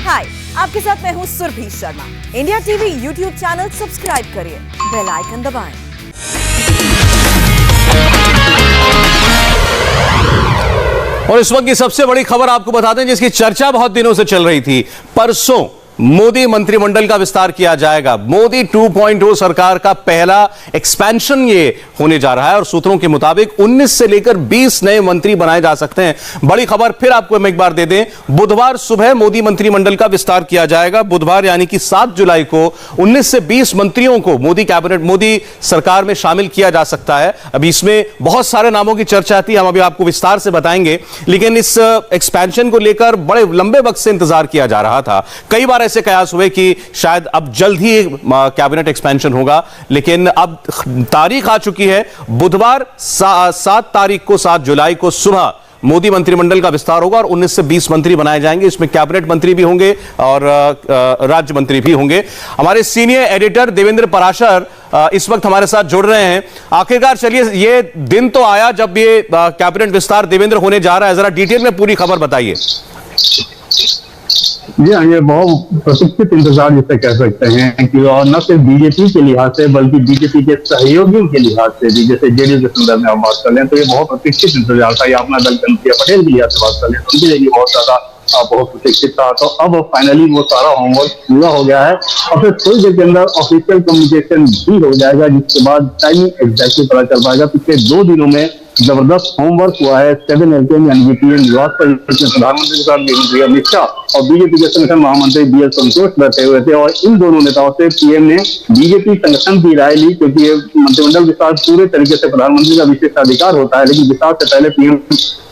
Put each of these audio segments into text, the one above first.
हाय, आपके साथ मैं हूँ Surabhi Sharma. India TV YouTube channel subscribe करिए, बेल आइकन दबाएं। और इस वक्त की सबसे बड़ी खबर आपको बता दें, जिसकी चर्चा बहुत दिनों से चल रही थी। परसों मोदी मंत्रिमंडल का विस्तार किया जाएगा। मोदी 2.0 सरकार का पहला एक्सपेंशन ये होने जा रहा है और सूत्रों के मुताबिक 19 से लेकर 20 नए मंत्री बनाए जा सकते हैं। बड़ी खबर फिर आपको हम एक बार दे दें, बुधवार सुबह मोदी मंत्रिमंडल का विस्तार किया जाएगा। बुधवार यानी कि 7 जुलाई को 19 से 20 मंत्रियों को मोदी सरकार में शामिल किया जा सकता है। अभी इसमें बहुत सारे नामों की चर्चा थी, हम अभी आपको विस्तार से बताएंगे, लेकिन इस एक्सपेंशन को लेकर बड़े लंबे वक्त से इंतजार किया जा रहा था। कई बार ऐसे कयास हुए कि शायद अब जल्द ही कैबिनेट एक्सपेंशन होगा, लेकिन अब तारीख आ चुकी है। बुधवार 7 तारीख को, 7 जुलाई को सुबह मोदी मंत्रिमंडल का विस्तार होगा और 19 से 20 मंत्री बनाए जाएंगे। इसमें कैबिनेट मंत्री भी होंगे और राज्य मंत्री भी होंगे। हमारे सीनियर एडिटर देवेंद्र पराशर इस वक्त हमारे साथ जुड़ रहे हैं। आखिरकार चलिए, ये दिन तो आया जब ये कैबिनेट विस्तार देवेंद्र होने जा रहा है, जरा डिटेल में पूरी खबर बताइए। जी हाँ, ये बहुत प्रतीक्षित इंतजार जिसे कह सकते हैं कि और न सिर्फ बीजेपी के लिहाज से बल्कि बीजेपी के सहयोगियों के लिहाज से भी, जैसे जेडीयू के संदर्भ में हम बात कर लें तो ये बहुत प्रतीक्षित इंतजार था। ये अपना दल अनुप्रिया पटेल के लिहाज से बात कर लें तो उनके लिए बहुत ज्यादा बहुत प्रतीक्षित था। तो अब फाइनली वो सारा होमवर्क पूरा हो गया है और फिर थोड़ी देर के अंदर ऑफिशियल कम्युनिकेशन भी हो जाएगा, जिसके बाद टाइमिंग एग्जैक्टली पता चल पाएगा। पिछले 2 दिनों में जबरदस्त होमवर्क हुआ है 7 LK यानी पीएम निवास पर, प्रधानमंत्री के साथ गृहमंत्री अमित शाह और बीजेपी के संगठन महामंत्री BL संतोष बैठे हुए थे और इन दोनों नेताओं से पीएम ने बीजेपी संगठन की राय ली, क्योंकि ये मंत्रिमंडल विस्तार पूरे तरीके से प्रधानमंत्री का विशेषाधिकार होता है, लेकिन विस्तार से पहले पीएम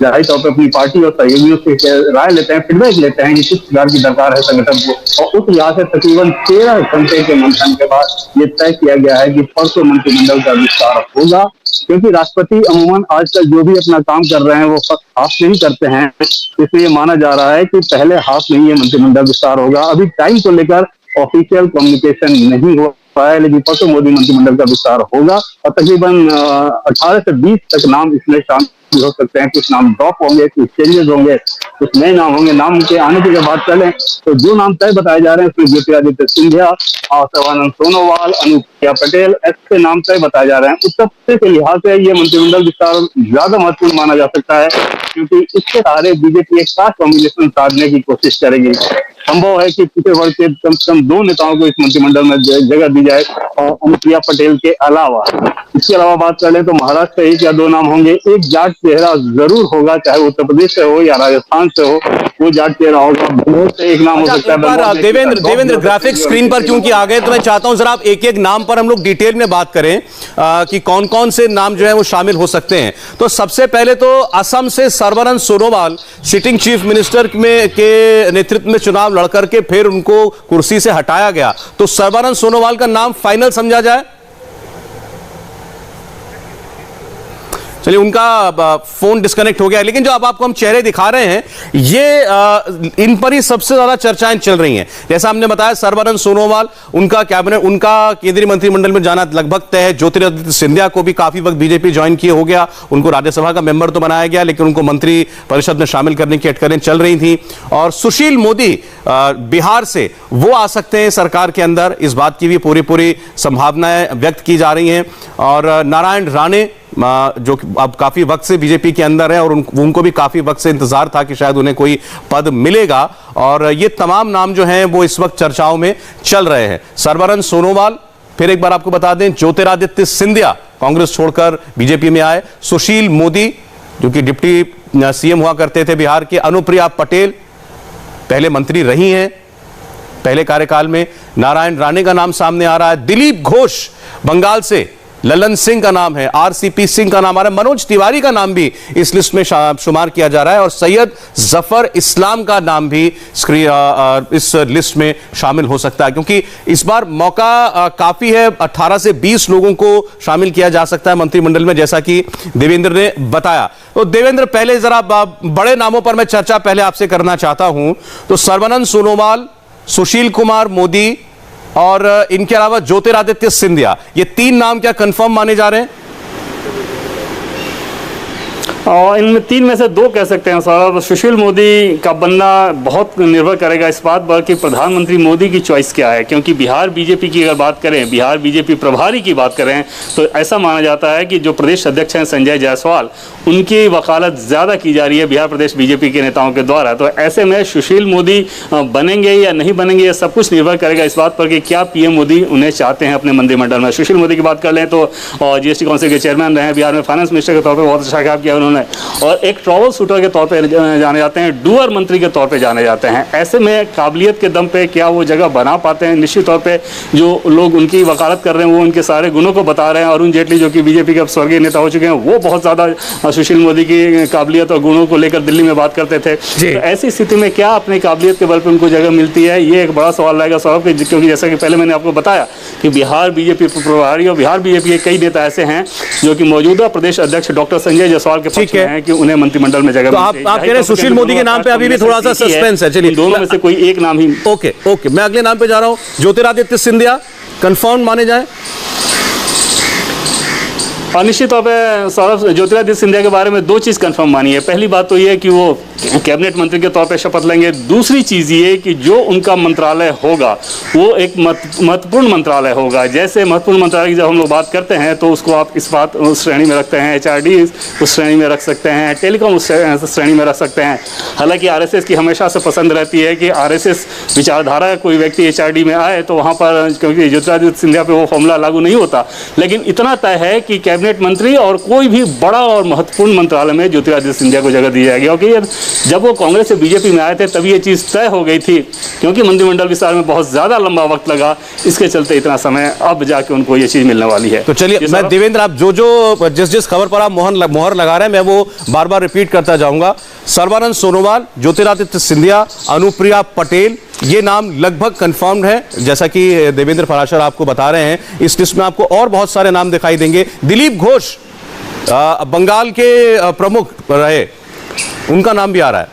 जाहिर तौर पर अपनी पार्टी और सहयोगियों से राय लेते हैं, फीडबैक लेते हैं कि किस प्रकार की दरकार है संगठन को। और उस लिहाज से तकरीबन 13 घंटे के मंथन के बाद ये तय किया गया है कि परसों मंत्रिमंडल का विस्तार होगा, क्योंकि राष्ट्रपति अमूमन आजकल जो भी अपना काम कर रहे हैं वो फर्स्ट हाफ में ही करते हैं, इसलिए माना जा रहा है कि पहले हाफ में ही ये मंत्रिमंडल विस्तार होगा। अभी टाइम को लेकर ऑफिशियल कम्युनिकेशन नहीं हो पाया है, लेकिन परसों मोदी मंत्रिमंडल का विस्तार होगा और तकरीबन 18 से 20 तक नाम इसमें शामिल हो सकते हैं। कुछ नाम ड्रॉप होंगे, कुछ चेंजेस होंगे, कुछ नए नाम होंगे। नाम के आने की जब बात करें तो जो नाम तय बताए जा रहे हैं उसमें ज्योतिरादित्य सिंधिया, सर्बानंद सोनोवाल, अनुप्रिया पटेल, ऐसे नाम तय बताए जा रहे हैं। उत्तर के लिहाज से ये मंत्रिमंडल विस्तार ज्यादा महत्वपूर्ण माना जा सकता है, क्योंकि इसके सहारे बीजेपी एक खास कॉम्बिनेशन साधने की कोशिश करेगी। संभव है कि पिछले वर्ग के कम से कम 2 नेताओं को इस मंत्रिमंडल में जगह दी जाए और अनुप्रिया पटेल के अलावा। इसके अलावा बात कर लें तो महाराष्ट्र से 1 या 2 नाम होंगे। एक जाट चेहरा जरूर होगा, चाहे उत्तर प्रदेश से हो या राजस्थान से हो, वो जाट चेहरा होगा। बंगलोर से एक नाम हो सकता है। देवेंद्र ग्राफिक स्क्रीन पर क्योंकि आ गए तो मैं चाहता हूं जरा आप एक नाम पर हम लोग डिटेल में बात करें कि कौन कौन से नाम जो है वो शामिल हो सकते हैं। तो सबसे पहले तो असम से Sarbananda Sonowal, sitting chief minister के नेतृत्व में चुनाव लड़कर के फिर उनको कुर्सी से हटाया गया, तो सर्बानंद सोनोवाल का नाम फाइनल समझा जाए। चलिए, उनका फोन डिस्कनेक्ट हो गया, लेकिन जो अब आपको हम चेहरे दिखा रहे हैं ये इन पर ही सबसे ज्यादा चर्चाएं चल रही हैं। जैसा हमने बताया, सर्बानंद सोनोवाल, उनका कैबिनेट, उनका केंद्रीय मंत्रिमंडल में जाना लगभग तय है। ज्योतिरादित्य सिंधिया को भी काफी वक्त बीजेपी ज्वाइन किए हो गया, उनको राज्यसभा का मेंबर तो बनाया गया, लेकिन उनको मंत्री परिषद में शामिल करने की अटकलें चल रही थी। और सुशील मोदी बिहार से, वो आ सकते हैं सरकार के अंदर, इस बात की भी पूरी संभावनाएं व्यक्त की जा रही हैं। और नारायण राणे जो अब काफी वक्त से बीजेपी के अंदर है और उनको भी काफी वक्त से इंतजार था कि शायद उन्हें कोई पद मिलेगा, और ये तमाम नाम जो हैं वो इस वक्त चर्चाओं में चल रहे हैं। सर्बानंद सोनोवाल, फिर एक बार आपको बता दें, ज्योतिरादित्य सिंधिया कांग्रेस छोड़कर बीजेपी में आए, सुशील मोदी जो कि डिप्टी CM हुआ करते थे बिहार के, अनुप्रिया पटेल पहले मंत्री रही हैं पहले कार्यकाल में, नारायण राणे का नाम सामने आ रहा है, दिलीप घोष बंगाल से, ललन सिंह का नाम है, RCP सिंह का नाम आ रहा है, मनोज तिवारी का नाम भी इस लिस्ट में शुमार किया जा रहा है और सैयद जफर इस्लाम का नाम भी इस लिस्ट में शामिल हो सकता है, क्योंकि इस बार मौका काफी है। 18 से 20 लोगों को शामिल किया जा सकता है मंत्रिमंडल में, जैसा कि देवेंद्र ने बताया। तो देवेंद्र, पहले जरा बड़े नामों पर मैं चर्चा पहले आपसे करना चाहता हूं। तो सर्बानंद सोनोवाल, सुशील कुमार मोदी और इनके अलावा ज्योतिरादित्य सिंधिया, ये 3 नाम क्या कंफर्म माने जा रहे हैं? और इनमें 3 में से 2 कह सकते हैं साहब। सुशील मोदी का बनना बहुत निर्भर करेगा इस बात पर कि प्रधानमंत्री मोदी की चॉइस क्या है, क्योंकि बिहार बीजेपी की अगर बात करें, बिहार बीजेपी प्रभारी की बात करें, तो ऐसा माना जाता है कि जो प्रदेश अध्यक्ष हैं संजय जायसवाल, उनकी वकालत ज़्यादा की जा रही है बिहार प्रदेश बीजेपी के नेताओं के द्वारा। तो ऐसे में सुशील मोदी बनेंगे या नहीं बनेंगे, ये सब कुछ निर्भर करेगा इस बात पर कि क्या पीएम मोदी उन्हें चाहते हैं अपने मंत्रिमंडल में। सुशील मोदी की बात कर लें तो जीएसटी काउंसिल के चेयरमैन रहे हैं, बिहार में फाइनेंस मिनिस्टर के तौर पर बहुत अच्छा काम किया उन्होंने, और एक ट्रैवल शूटर के तौर पे जाने जाते हैं, डूअर मंत्री के तौर पे जाने जाते हैं। ऐसे में काबिलियत के दम पे क्या वो जगह बना पाते हैं? निश्चित तौर पे जो लोग उनकी वकालत कर रहे हैं वो उनके सारे गुणों को बता रहे हैं। अरुण जेटली जो कि बीजेपी के अब स्वर्गीय नेता हो चुके हैं, वो बहुत ज़्यादा सुशील मोदी की काबिलियत और गुणों को लेकर दिल्ली में बात करते थे। तो ऐसी स्थिति में क्या अपनी काबिलियत के बल पर उनको जगह मिलती है, ये एक बड़ा सवाल रहेगा सौरभ, क्योंकि जैसा कि पहले मैंने आपको बताया कि बिहार बीजेपी प्रभारी और बिहार बीजेपी के कई नेता ऐसे हैं जो कि मौजूदा प्रदेश अध्यक्ष डॉक्टर संजय जायसवाल के पक्ष में हैं कि उन्हें मंत्रिमंडल में जगह। तो आप कह रहे हैं सुशील मोदी के नाम पे अभी भी थोड़ा सा सस्पेंस है। चलिए, दोनों में से कोई एक नाम ही। ओके, मैं अगले नाम पे जा रहा हूं। ज्योतिरादित्य सिंधिया कंफर्म माने जाए? और निश्चित तौर पर सौरभ, ज्योतिरादित्य सिंधिया के बारे में 2 चीज़ कंफर्म मानी है। पहली बात तो ये है कि वो कैबिनेट मंत्री के तौर पे शपथ लेंगे। दूसरी चीज़ ये कि जो उनका मंत्रालय होगा वो एक महत्वपूर्ण मंत्रालय होगा। जैसे महत्वपूर्ण मंत्रालय की जब हम लोग बात करते हैं तो उसको आप इस्पात उस श्रेणी में रखते हैं, HRD उस श्रेणी में रख सकते हैं, टेलीकॉम उस श्रेणी में रख सकते हैं। हालांकि RSS की हमेशा से पसंद रहती है कि RSS विचारधारा का कोई व्यक्ति HRD में आए तो वहाँ पर, क्योंकि ज्योतिरादित्य सिंधिया पे वो फॉर्मूला लागू नहीं होता। लेकिन इतना तय है कि कैबिनेट मंत्री और कोई भी बड़ा और महत्वपूर्ण मंत्रालय में ज्योतिरादित्य सिंधिया को जगह दी जाएगी। क्योंकि जब वो कांग्रेस से बीजेपी में आए थे तभी ये चीज़ तय हो गई थी, क्योंकि मंत्रिमंडल विस्तार में बहुत ज़्यादा लंबा वक्त लगा, इसके चलते इतना समय अब जाके उनको ये चीज़ मिलने वाली है। तो चलिए, मैं देवेंद्र, आप जिस खबर पर आप मोहर लगा रहे हैं मैं वो बार बार रिपीट करता जाऊंगा। सर्बानंद सोनोवाल, ज्योतिरादित्य सिंधिया, अनुप्रिया पटेल, ये नाम लगभग कंफर्म्ड है। जैसा कि देवेंद्र फराशर आपको बता रहे हैं, इस लिस्ट में आपको और बहुत सारे नाम दिखाई देंगे। दिलीप घोष बंगाल के प्रमुख रहे, उनका नाम भी आ रहा है।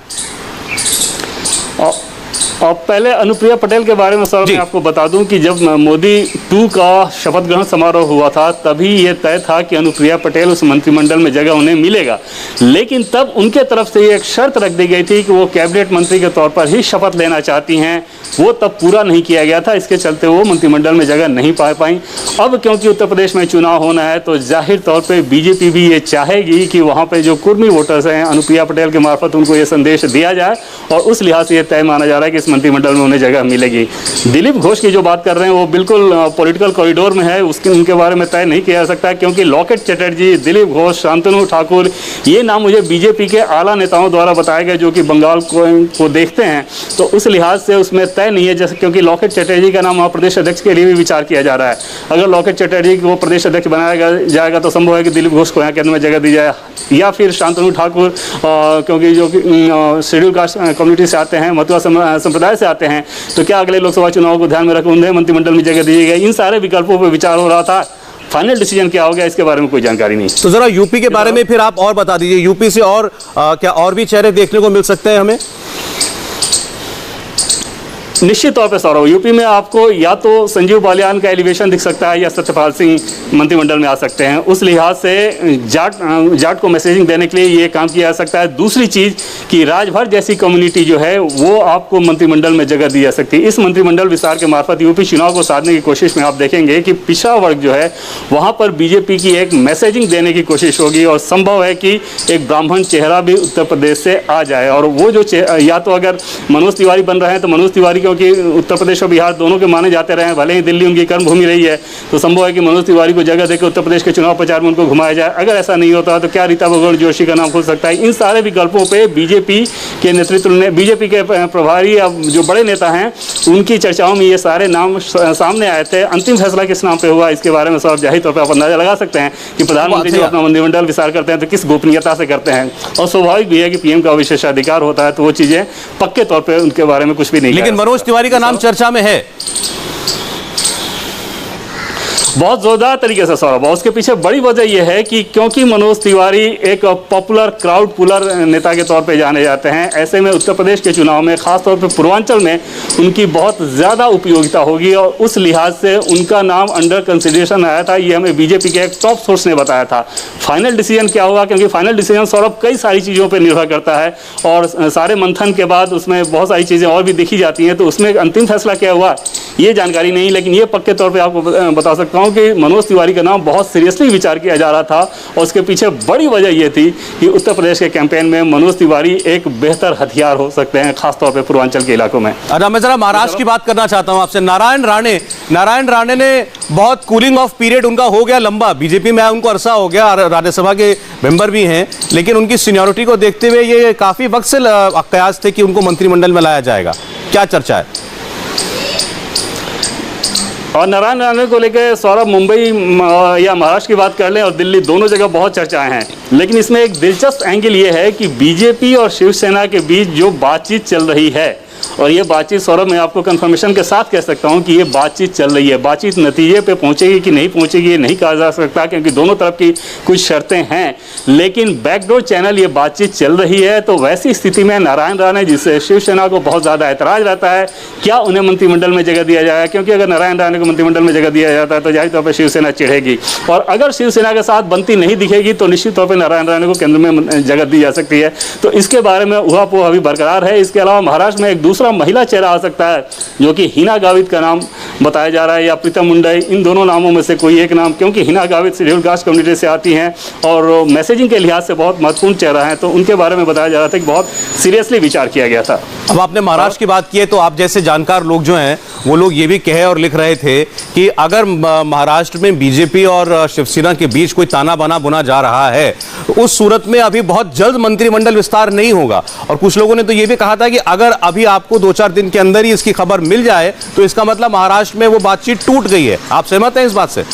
और पहले अनुप्रिया पटेल के बारे में सर मैं आपको बता दूं कि जब मोदी 2 का शपथ ग्रहण समारोह हुआ था तभी ये तय था कि अनुप्रिया पटेल उस मंत्रिमंडल में जगह उन्हें मिलेगा। लेकिन तब उनके तरफ से एक शर्त रख दी गई थी कि वो कैबिनेट मंत्री के तौर पर ही शपथ लेना चाहती हैं। वो तब पूरा नहीं किया गया था, इसके चलते वो मंत्रिमंडल में जगह नहीं पा पाई। अब क्योंकि उत्तर प्रदेश में चुनाव होना है तो जाहिर तौर पर बीजेपी भी ये चाहेगी कि वहाँ पर जो कुर्मी वोटर्स हैं अनुप्रिया पटेल के मार्फत उनको ये संदेश दिया जाए, और उस लिहाज से ये तय माना जा रहा है कि इस मंत्रिमंडल में उन्हें जगह मिलेगी। दिलीप घोष की जो बात कर रहे हैं वो बिल्कुल पॉलिटिकल कॉरिडोर में है, उनके बारे में तय नहीं किया जा सकता, क्योंकि लॉकेट चटर्जी, दिलीप घोष, शांतनु ठाकुर, ये नाम मुझे बीजेपी के आला नेताओं द्वारा बताया गया जो कि बंगाल को देखते हैं। तो उस लिहाज से उसमें तय नहीं है, जैसे क्योंकि लॉकेट चटर्जी का नाम प्रदेश अध्यक्ष के लिए भी विचार किया जा रहा है। अगर लॉकेट चटर्जी को प्रदेश अध्यक्ष बनाया जाएगा तो संभव है कि दिलीप घोष को यहाँ केंद्र में जगह दी जाए, या फिर शांतनु ठाकुर, क्योंकि जो शेड्यूल कास्ट कम्युनिटी से आते हैं, मथुरा संप्रदाय से आते हैं, तो क्या अगले लोकसभा चुनाव को ध्यान में रख उन्हें मंत्रिमंडल में जगह दी गई। इन सारे विकल्पों पर विचार हो रहा था। फाइनल डिसीजन क्या हो गया इसके बारे में कोई जानकारी नहीं। तो जरा यूपी के बारे में फिर आप और बता दीजिए, यूपी से और क्या और भी चेहरे देखने को मिल सकते हैं हमें? निश्चित तौर पर सौरभ, यूपी में आपको या तो संजीव बालियान का एलिवेशन दिख सकता है या सत्यपाल सिंह मंत्रिमंडल में आ सकते हैं। उस लिहाज से जाट को मैसेजिंग देने के लिए ये काम किया जा सकता है। दूसरी चीज़ कि राजभर जैसी कम्युनिटी जो है वो आपको मंत्रिमंडल में जगह दी जा सकती है। इस मंत्रिमंडल विस्तार के मार्फत यूपी चुनाव को साधने की कोशिश में आप देखेंगे कि पिछड़ा वर्ग जो है वहाँ पर बीजेपी की एक मैसेजिंग देने की कोशिश होगी, और संभव है कि एक ब्राह्मण चेहरा भी उत्तर प्रदेश से आ जाए। और वो जो या तो अगर मनोज तिवारी बन रहे हैं तो मनोज तिवारी क्योंकि उत्तर प्रदेश और बिहार दोनों के माने जाते रहे हैं, भले ही दिल्ली उनकी कर्मभूमि रही है, तो संभव है कि मनोज तिवारी को जगह देकर उत्तर प्रदेश के चुनाव प्रचार में उनको घुमाया जाए। अगर ऐसा नहीं होता तो क्या रीता बहुगुणा जोशी का नाम खुल सकता है। इन सारे विकल्पों पे बीजेपी के नेतृत्व ने, बीजेपी के प्रभारी अब जो बड़े नेता हैं उनकी चर्चाओं में ये सारे नाम सामने आए थे। अंतिम फैसला किस नाम पे हुआ इसके बारे में सब जाहिर तौर पर आप अंदाजा लगा सकते हैं कि प्रधानमंत्री जब अपना मंत्रिमंडल विस्तार करते हैं तो किस गोपनीयता से करते हैं, और स्वाभाविक भी है कि पीएम का विशेषाधिकार होता है, तो वो चीजें पक्के तौर पर उनके बारे में कुछ भी नहीं। लेकिन मनोज तिवारी का नाम चर्चा में है, बहुत जोरदार तरीके से सौरभ। उसके पीछे बड़ी वजह यह है कि क्योंकि मनोज तिवारी एक पॉपुलर क्राउड पुलर नेता के तौर पे जाने जाते हैं, ऐसे में उत्तर प्रदेश के चुनाव में खासतौर पे पूर्वांचल में उनकी बहुत ज़्यादा उपयोगिता होगी और उस लिहाज से उनका नाम अंडर कंसिडरेशन आया था। ये हमें बीजेपी के एक टॉप सोर्स ने बताया था। फाइनल डिसीजन क्या होगा, क्योंकि फाइनल डिसीजन सौरभ कई सारी चीज़ों पर निर्भर करता है और सारे मंथन के बाद उसमें बहुत सारी चीज़ें और भी देखी जाती हैं, तो उसमें अंतिम फैसला क्या हुआ ये जानकारी नहीं, लेकिन ये पक्के तौर पे आपको बता सकता हूं कि मनोज तिवारी का नाम बहुत सीरियसली विचार किया जा रहा था और उसके पीछे बड़ी वजह ये थी कि उत्तर प्रदेश के कैंपेन में मनोज तिवारी एक बेहतर हथियार हो सकते हैं, खासतौर पे पूर्वांचल के इलाकों में। अच्छा, मैं जरा महाराष्ट्र की बात करना चाहता हूं आपसे। नारायण राणे ने बहुत कूलिंग ऑफ पीरियड उनका हो गया लंबा, बीजेपी में उनको अरसा हो गया, राज्यसभा के मेंबर भी हैं, लेकिन उनकी सीनियरिटी को देखते हुए ये काफी वक्त से कयास थे कि उनको मंत्रिमंडल में लाया जाएगा। क्या चर्चा है? और नारायण राणे को लेकर सौरभ मुंबई या महाराष्ट्र की बात कर लें और दिल्ली, दोनों जगह बहुत चर्चाएं हैं, लेकिन इसमें एक दिलचस्प एंगल ये है कि बीजेपी और शिवसेना के बीच जो बातचीत चल रही है, और ये बातचीत सौरभ मैं आपको कंफर्मेशन के साथ कह सकता हूं कि ये बातचीत चल रही है। बातचीत नतीजे पे पहुंचेगी कि नहीं पहुंचेगी ये नहीं कहा जा सकता, क्योंकि दोनों तरफ की कुछ शर्तें हैं, लेकिन बैकडोर चैनल ये बातचीत चल रही है। तो वैसी स्थिति में नारायण राणे, जिससे शिवसेना को बहुत ज़्यादा ऐतराज रहता है, क्या उन्हें मंत्रिमंडल में जगह दिया जाएगा, क्योंकि अगर नारायण राणे को मंत्रिमंडल में जगह दिया जाता है तो जाहिर तौर पर शिवसेना चिढ़ेगी, और अगर शिवसेना के साथ बनती नहीं दिखेगी तो निश्चित तौर पर नारायण राणे को केंद्र में जगह दी जा सकती है। तो इसके बारे में उहापोह अभी बरकरार है। इसके अलावा महाराष्ट्र में एक दूसरा महिला चेहरा आ सकता है, जो कि हिना गावित का नाम बताया जा रहा है, या प्रीतम मुंडे, इन दोनों नामों में से कोई एक नाम, क्योंकि Hina Gavit schedule caste community से आती हैं और मैसेजिंग के लिहाज से बहुत महत्वपूर्ण चेहरा है, तो उनके बारे में बताया जा रहा था कि बहुत सीरियसली विचार किया गया था। अब आपने महाराष्ट्र की बात की है, तो आप जैसे जानकार लोग जो हैं वो लोग ये भी कहे और लिख रहे थे कि अगर महाराष्ट्र में बीजेपी और शिवसेना के बीच कोई ताना बाना बुना जा रहा है, तो उस सूरत में अभी बहुत जल्द मंत्रिमंडल विस्तार नहीं होगा। और कुछ लोगों ने तो ये भी कहा था कि अगर अभी आपको 2-4 दिन के अंदर ही इसकी खबर मिल जाए तो इसका मतलब महाराष्ट्र में वो बातचीत टूट गई है। आप सहमत हैं इस बात से?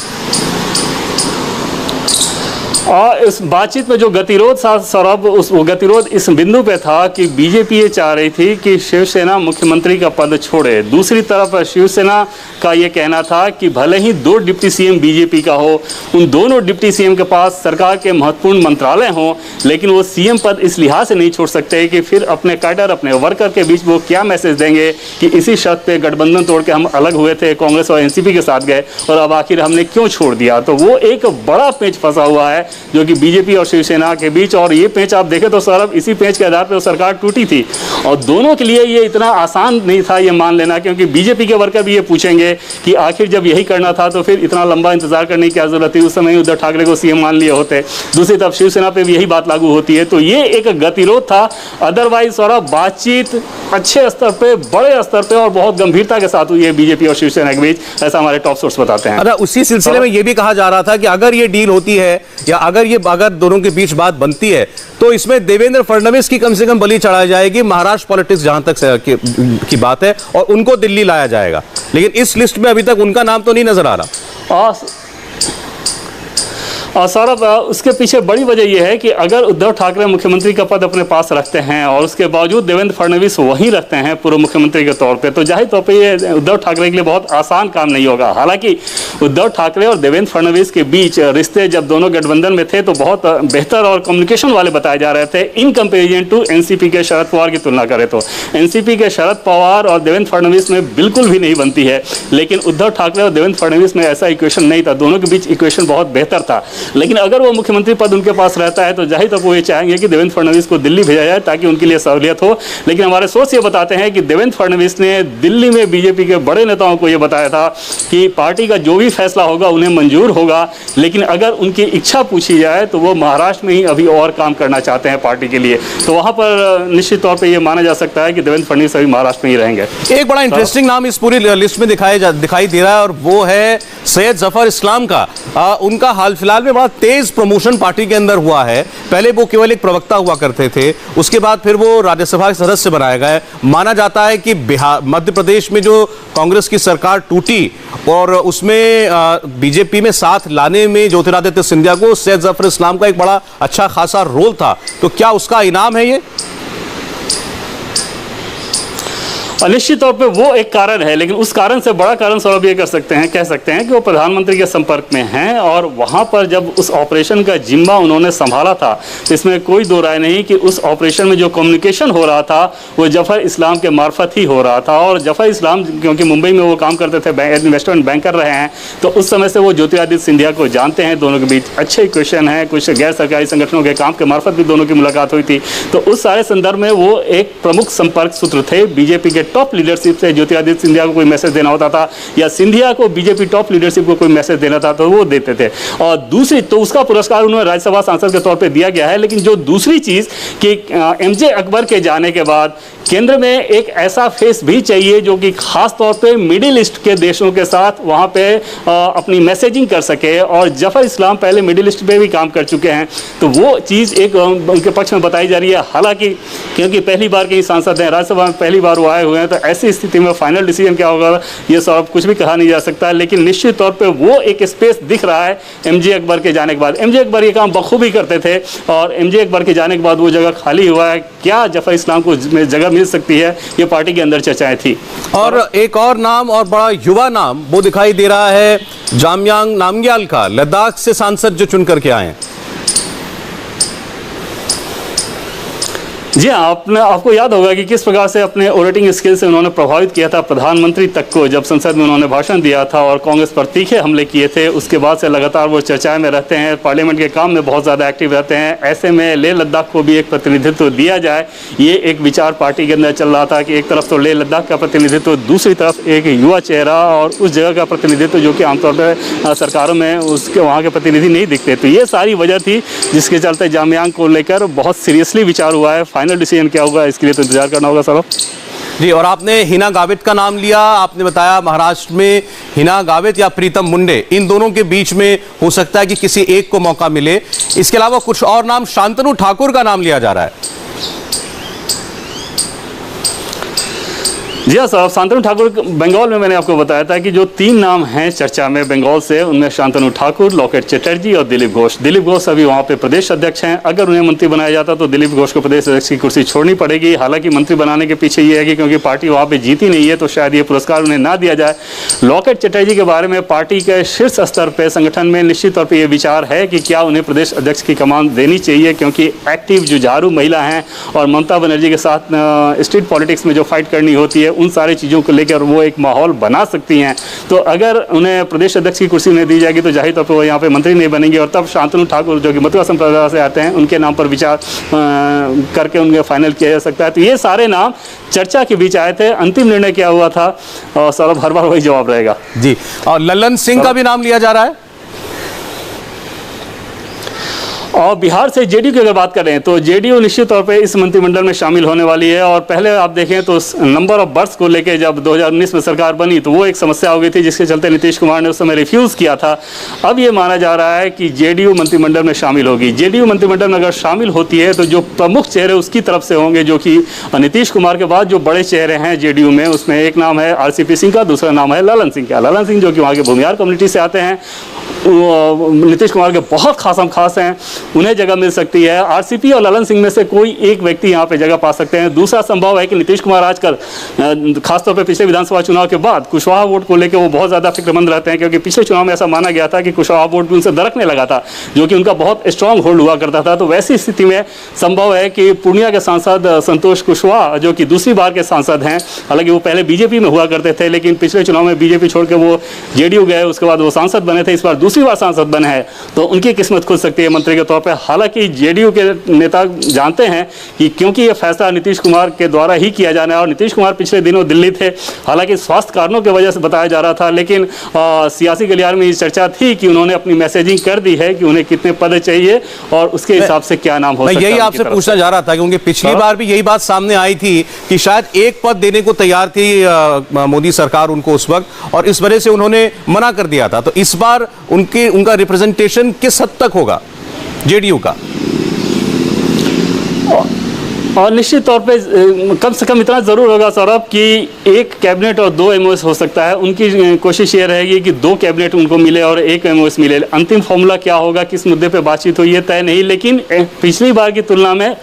और इस बातचीत में जो गतिरोध था सौरभ, वो गतिरोध इस बिंदु पे था कि बीजेपी ये चाह रही थी कि शिवसेना मुख्यमंत्री का पद छोड़े। दूसरी तरफ शिवसेना का ये कहना था कि भले ही 2 डिप्टी सीएम बीजेपी का हो, उन दोनों डिप्टी सीएम के पास सरकार के महत्वपूर्ण मंत्रालय हों, लेकिन वो सीएम पद इस लिहाज से नहीं छोड़ सकते कि फिर अपने कैडर, अपने वर्कर के बीच वो क्या मैसेज देंगे कि इसी शर्त पे गठबंधन तोड़ के हम अलग हुए थे, कांग्रेस और एनसीपी के साथ गए, और अब आखिर हमने क्यों छोड़ दिया। तो वो एक बड़ा पेंच फंसा हुआ है जो कि बीजेपी और शिवसेना के बीच, और ये पेंच आप देखें तो सौरभ, इसी पेंच के आधार पर सरकार टूटी थी। और दोनों के लिए ये इतना आसान नहीं था ये मान लेना, क्योंकि बीजेपी के वर्कर भी ये पूछेंगे कि आखिर जब यही करना था तो फिर इतना लंबा इंतजार करने की क्या जरूरत थी, उस समय उद्धव ठाकरे को सीएम मान लिए होते। दूसरी तरफ शिवसेना पे भी यही बात लागू होती है, तो ये एक गतिरोध था। अदरवाइज सौरभ बातचीत अच्छे स्तर पे, बड़े स्तर पे और बहुत गंभीरता के साथ हुई है बीजेपी और शिवसेना के बीच, ऐसा हमारे टॉप सोर्स बताते हैं। अरे उसी सिलसिले में ये भी कहा जा रहा था कि अगर ये डील होती है या अगर दोनों के बीच बात बनती है तो इसमें देवेंद्र फडणवीस की कम से कम बलि चढ़ाई जाएगी, महाराष्ट्र पॉलिटिक्स जहां तक की बात है, और उनको दिल्ली लाया जाएगा। लेकिन इस लिस्ट में अभी तक उनका नाम तो नहीं नजर आ रहा। और सौरभ, उसके पीछे बड़ी वजह यह है कि अगर उद्धव ठाकरे मुख्यमंत्री का पद अपने पास रखते हैं और उसके बावजूद देवेंद्र फडणवीस वहीं रखते हैं पूर्व मुख्यमंत्री के तौर पे, तो जाहिर तौर पे ये उद्धव ठाकरे के लिए बहुत आसान काम नहीं होगा। हालांकि उद्धव ठाकरे और देवेंद्र फडणवीस के बीच रिश्ते जब दोनों गठबंधन में थे तो बहुत बेहतर और कम्युनिकेशन वाले बताए जा रहे थे, इन कंपेरिजन टू एनसीपी के शरद पवार की तुलना करें तो। एनसीपी के शरद पवार और देवेंद्र फडणवीस में बिल्कुल भी नहीं बनती है, लेकिन उद्धव ठाकरे और देवेंद्र फडणवीस में ऐसा इक्वेशन नहीं था, दोनों के बीच इक्वेशन बहुत बेहतर था। लेकिन अगर वो मुख्यमंत्री पद उनके पास रहता है तो जाहिर तौर पर वो ये चाहेंगे कि देवेंद्र फडणवीस को दिल्ली भेजा जाए ताकि उनके लिए सहूलियत हो। लेकिन हमारे सोर्स ये बताते हैं कि देवेंद्र फडणवीस ने दिल्ली में बीजेपी के बड़े नेताओं को ये बताया था कि पार्टी का जो भी फैसला होगा उन्हें मंजूर होगा, लेकिन अगर उनकी इच्छा पूछी जाए तो वो महाराष्ट्र में ही अभी और काम करना चाहते हैं पार्टी के लिए। तो वहां पर निश्चित तौर पर यह माना जा सकता है कि देवेंद्र फडणवीस अभी महाराष्ट्र में ही रहेंगे। एक बड़ा इंटरेस्टिंग नाम इस पूरी लिस्ट में दिखाई दे रहा है और वो है सैयद जफर इस्लाम का। उनका हाल फिलहाल में बड़ा तेज प्रमोशन पार्टी के अंदर हुआ है। पहले वो केवल एक प्रवक्ता हुआ करते थे, उसके बाद फिर वो राज्यसभा के सदस्य बनाए गए। माना जाता है कि मध्य प्रदेश में जो कांग्रेस की सरकार टूटी और उसमें बीजेपी में साथ लाने में ज्योतिरादित्य सिंधिया को सैयद जफर इस्लाम का एक बड़ा अच्छा खासा रोल था। तो क्या उसका इनाम है ये? निश्चित तौर पे वो एक कारण है, लेकिन उस कारण से बड़ा कारण सौरभ ये कह सकते हैं कि वो प्रधानमंत्री के संपर्क में हैं और वहाँ पर जब उस ऑपरेशन का जिम्मा उन्होंने संभाला था, तो इसमें कोई दो राय नहीं कि उस ऑपरेशन में जो कम्युनिकेशन हो रहा था वो जफर इस्लाम के मार्फत ही हो रहा था। और जफर इस्लाम क्योंकि मुंबई में वो काम करते थे, इन्वेस्टमेंट बैंकर रहे हैं, तो उस समय से वो ज्योतिरादित्य सिंधिया को जानते हैं। दोनों के बीच अच्छे क्वेश्चन हैं, कुछ गैर सरकारी संगठनों के काम के मार्फत भी दोनों की मुलाकात हुई थी। तो उस सारे संदर्भ में वो एक प्रमुख संपर्क सूत्र थे। बीजेपी के टॉप लीडरशिप से ज्योतिरादित्य सिंधिया को कोई मैसेज देना होता था या सिंधिया को बीजेपी टॉप लीडरशिप को कोई मैसेज देना था तो वो देते थे। और दूसरी तो उसका पुरस्कार उन्हें राज्यसभा सांसद के तौर पे दिया गया है। लेकिन जो दूसरी चीज कि एमजे अकबर के जाने के बाद केंद्र में एक ऐसा फेस भी चाहिए जो कि खास तौर पे मिडिल ईस्ट के देशों के साथ वहाँ पे अपनी मैसेजिंग कर सके। और जफर इस्लाम पहले मिडिल ईस्ट पे भी काम कर चुके हैं, तो वो चीज़ एक उनके पक्ष में बताई जा रही है। हालांकि क्योंकि पहली बार के ही सांसद हैं, राज्यसभा में पहली बार वो आए हुए हैं, तो ऐसी स्थिति में फाइनल डिसीजन क्या होगा ये सब कुछ भी कहा नहीं जा सकता। लेकिन निश्चित तौर पर वो एक स्पेस दिख रहा है एमजे अकबर के जाने के बाद। एमजे अकबर ये काम बखूबी करते थे और एमजे अकबर के जाने के बाद वो जगह खाली हुआ है। क्या जफर इस्लाम को जगह मिल सकती है, ये पार्टी के अंदर चर्चाएं थी। और एक और नाम और बड़ा युवा नाम वो दिखाई दे रहा है जामयांग नामग्याल का, लद्दाख से सांसद जो चुन करके आए हैं। जी हाँ, आपको याद होगा कि किस प्रकार से अपने ओरेटिंग स्किल से उन्होंने प्रभावित किया था प्रधानमंत्री तक को, जब संसद में उन्होंने भाषण दिया था और कांग्रेस पर तीखे हमले किए थे। उसके बाद से लगातार वो चर्चाएं में रहते हैं, पार्लियामेंट के काम में बहुत ज़्यादा एक्टिव रहते हैं। ऐसे में लेह लद्दाख को भी एक प्रतिनिधित्व दिया जाए, ये एक विचार पार्टी के अंदर चल रहा था कि एक तरफ तो लेह लद्दाख का प्रतिनिधित्व, दूसरी तरफ एक युवा चेहरा और उस जगह का प्रतिनिधित्व जो कि आमतौर पर सरकारों में उसके वहाँ के प्रतिनिधि नहीं दिखते। तो ये सारी वजह थी जिसके चलते जामयांग को लेकर बहुत सीरियसली विचार हुआ है। फाइनल डिसीजन क्या होगा इसके लिए तो इंतजार करना होगा साहब जी। और आपने हिना गावित का नाम लिया, आपने बताया महाराष्ट्र में हिना गावित या प्रीतम मुंडे, इन दोनों के बीच में हो सकता है कि किसी एक को मौका मिले। इसके अलावा कुछ और नाम, शांतनु ठाकुर का नाम लिया जा रहा है। जी हाँ साहब, शांतनु ठाकुर बंगाल में मैंने आपको बताया था कि जो 3 नाम हैं चर्चा में बंगाल से, उनमें शांतनु ठाकुर, लॉकेट चटर्जी और दिलीप घोष। दिलीप घोष अभी वहाँ पे प्रदेश अध्यक्ष हैं। अगर उन्हें मंत्री बनाया जाता तो दिलीप घोष को प्रदेश अध्यक्ष की कुर्सी छोड़नी पड़ेगी। हालांकि मंत्री बनाने के पीछे ये है कि क्योंकि पार्टी वहाँ पे जीती नहीं है तो शायद ये पुरस्कार उन्हें ना दिया जाए। लॉकेट चटर्जी के बारे में पार्टी के शीर्ष स्तर पर संगठन में निश्चित तौर पर यह विचार है कि क्या उन्हें प्रदेश अध्यक्ष की कमान देनी चाहिए, क्योंकि एक्टिव जुझारू महिला हैं और ममता बनर्जी के साथ स्ट्रीट पॉलिटिक्स में जो फाइट करनी होती है उन सारी चीज़ों को लेकर वो एक माहौल बना सकती हैं। तो अगर उन्हें प्रदेश अध्यक्ष की कुर्सी नहीं दी जाएगी तो जाहिर तौर पर वो यहाँ पे मंत्री नहीं बनेंगे। और तब शांतनु ठाकुर जो कि मथुरा संप्रदाय से आते हैं उनके नाम पर विचार करके उनके फाइनल किया जा सकता है। तो ये सारे नाम चर्चा के बीच आए थे। अंतिम निर्णय क्या हुआ था और सौरभ हर बार वही जवाब रहेगा जी। और ललन सिंह का भी नाम लिया जा रहा है। और बिहार से जेडीयू की अगर बात करें तो जेडीयू निश्चित तौर पे इस मंत्रिमंडल में शामिल होने वाली है। और पहले आप देखें तो नंबर ऑफ बर्थ्स को लेकर जब 2019 में सरकार बनी तो वो एक समस्या हो गई थी जिसके चलते नीतीश कुमार ने उस समय रिफ्यूज़ किया था। अब ये माना जा रहा है कि जेडीयू मंत्रिमंडल में शामिल होगी। जेडीयू मंत्रिमंडल में अगर शामिल होती है तो जो प्रमुख चेहरे उसकी तरफ से होंगे, जो कि नीतीश कुमार के बाद जो बड़े चेहरे हैं जेडीयू में, उसमें एक नाम है आरसीपी सिंह का, दूसरा नाम है ललन सिंह का। ललन सिंह जो कि वहाँ के भूमिहार कम्युनिटी से आते हैं, नीतीश कुमार के बहुत खास हैं, उन्हें जगह मिल सकती है। आरसीपी और ललन सिंह में से कोई एक व्यक्ति यहाँ पे जगह पा सकते हैं। दूसरा संभव है कि नीतीश कुमार आजकल खासतौर पे पिछले विधानसभा चुनाव के बाद कुशवाहा वोट को लेकर वो बहुत ज़्यादा फिक्रमंद रहते हैं, क्योंकि पिछले चुनाव में ऐसा माना गया था कि कुशवाहा वोट भी उनसे दरकने लगा था, जो कि उनका बहुत स्ट्रांग होल्ड हुआ करता था। तो वैसी स्थिति में संभव है कि पूर्णिया के सांसद संतोष कुशवाहा, जो कि दूसरी बार के सांसद हैं, हालांकि वो पहले बीजेपी में हुआ करते थे लेकिन पिछले चुनाव में बीजेपी छोड़ के वो जेडीयू गए, उसके बाद वो सांसद बने थे, इस बार दूसरी बार सांसद बने हैं, तो उनकी किस्मत खुल सकती है मंत्री के तौर पर। हालांकि जेडीयू के नेता जानते हैं कि क्योंकि ये फैसला नीतीश कुमार के द्वारा ही किया जाना है और नीतीश कुमार पिछले दिनों दिल्ली थे, हालांकि स्वास्थ्य कारणों की वजह से बताया जा रहा था, लेकिन सियासी गलियार में ये चर्चा थी कि उन्होंने अपनी मैसेजिंग कर दी है कि उन्हें कितने पद चाहिए और उसके हिसाब से क्या नाम हो सकता है। यही आपसे पूछना चाह रहा था क्योंकि पिछली बार भी यही बात सामने आई थी कि शायद एक पद देने को तैयार थी मोदी सरकार उनको उस वक्त, और इस वजह से उन्होंने मना कर दिया था। तो इस बार उनका रिप्रेजेंटेशन किस हद तक होगा जेडीयू का? और निश्चित तौर पे कम से कम इतना ज़रूर होगा सौरभ कि एक कैबिनेट और 2 एमओएस हो सकता है। उनकी कोशिश ये रहेगी कि 2 कैबिनेट उनको मिले और 1 एमओएस मिले। अंतिम फॉर्मूला क्या होगा, किस मुद्दे पे बातचीत हुई है तय नहीं, लेकिन पिछली बार की तुलना में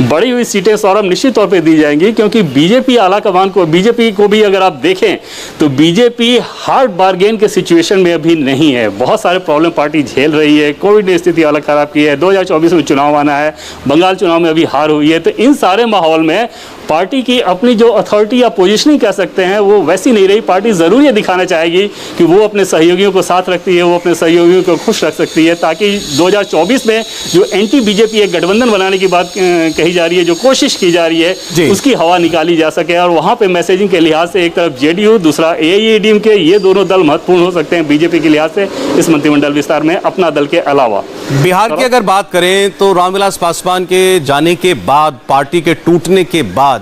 बढ़ी हुई सीटें सौरभ निश्चित तौर पर दी जाएंगी, क्योंकि बीजेपी आलाकमान को, बीजेपी को भी अगर आप देखें तो बीजेपी हार्ड बार्गेन के सिचुएशन में अभी नहीं है। बहुत सारे प्रॉब्लम पार्टी झेल रही है, कोविड ने स्थिति अलग खराब की है, 2024 में चुनाव आना है, बंगाल चुनाव में अभी हार हुई है। तो इन सारे माहौल में पार्टी की अपनी जो अथॉरिटी या पोजीशनिंग कह सकते हैं वो वैसी नहीं रही। पार्टी ज़रूर ये दिखाना चाहेगी कि वो अपने सहयोगियों को साथ रखती है, वो अपने सहयोगियों को खुश रख सकती है, ताकि 2024 में जो एंटी बीजेपी एक गठबंधन बनाने की बात कही जा रही है, जो कोशिश की जा रही है, उसकी हवा निकाली जा सके। और वहाँ पर मैसेजिंग के लिहाज से एक तरफ जेडीयू, दूसरा AIADMK, ये दोनों दल महत्वपूर्ण हो सकते हैं बीजेपी के लिहाज से इस मंत्रिमंडल विस्तार में, अपना दल के अलावा। बिहार की अगर बात करें तो रामविलास पासवान के जाने के बाद, पार्टी के टूटने के बाद,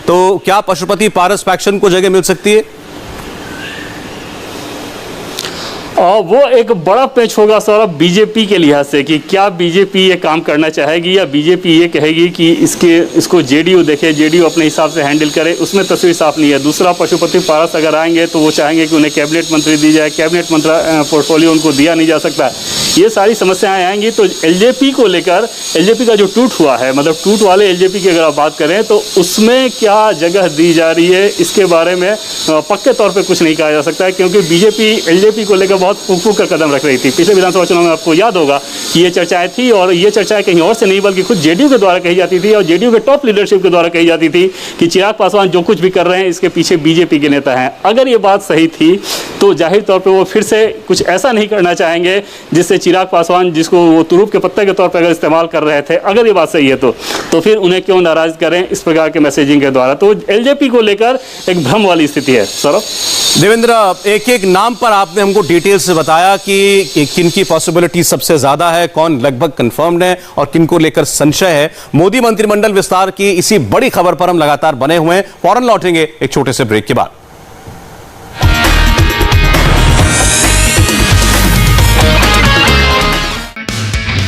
तो क्या पशुपति पारस फैक्शन को जगह मिल सकती है? और वो एक बड़ा पेच होगा सौरभ बीजेपी के लिहाज से कि क्या बीजेपी ये काम करना चाहेगी या बीजेपी ये कहेगी कि इसको जेडीयू देखे, जेडीयू अपने हिसाब से हैंडल करे। उसमें तस्वीर साफ नहीं है। दूसरा, पशुपति पारस अगर आएंगे तो वो चाहेंगे कि उन्हें कैबिनेट मंत्री दी जाए, कैबिनेट मंत्री पोर्टफोलियो उनको दिया नहीं जा सकता। ये सारी समस्याएं आएंगी। तो एलजेपी को लेकर, एलजेपी का जो टूट हुआ है, मतलब टूट वाले एलजेपी की अगर आप बात करें तो उसमें क्या जगह दी जा रही है, इसके बारे में पक्के तौर पर कुछ नहीं कहा जा सकता है, क्योंकि बीजेपी एलजेपी को लेकर बहुत फूक का कदम रख रही थी। पिछले विधानसभा चुनाव में आपको याद होगा कि ये चर्चाएं थी, और ये चर्चाएं कहीं और से नहीं बल्कि खुद जेडीयू के द्वारा कही जाती थी, और जेडीयू के टॉप लीडरशिप के द्वारा कही जाती थी कि चिराग पासवान जो कुछ भी कर रहे हैं इसके पीछे बीजेपी के नेता हैं। अगर ये बात सही थी तो जाहिर तौर पर वो फिर से कुछ ऐसा नहीं करना चाहेंगे जिससे चिराग पासवान, जिसको वो तुरुप के पत्ते के तौर पर अगर इस्तेमाल कर रहे थे, अगर ये बात सही है तो फिर उन्हें क्यों नाराज करें इस प्रकार के मैसेजिंग के द्वारा। तो एलजेपी को लेकर एक भ्रम वाली स्थिति है। सौरभ, देवेंद्र, एक एक नाम पर आपने हमको डिटेल से बताया कि किन की पॉसिबिलिटी सबसे ज्यादा है, कौन लगभग कंफर्म्ड है और किन को लेकर संशय है। मोदी मंत्रिमंडल विस्तार की इसी बड़ी खबर पर हम लगातार बने हुए हैं। फौरन लौटेंगे एक छोटे से ब्रेक के बाद।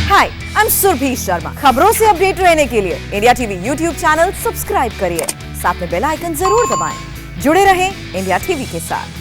हाय, आई एम सुरभि शर्मा। खबरों से अपडेट रहने के लिए India TV YouTube channel subscribe करिए, साथ में बेल आइकन जरूर दबाएं। जुड़े रहें इंडिया टीवी के साथ।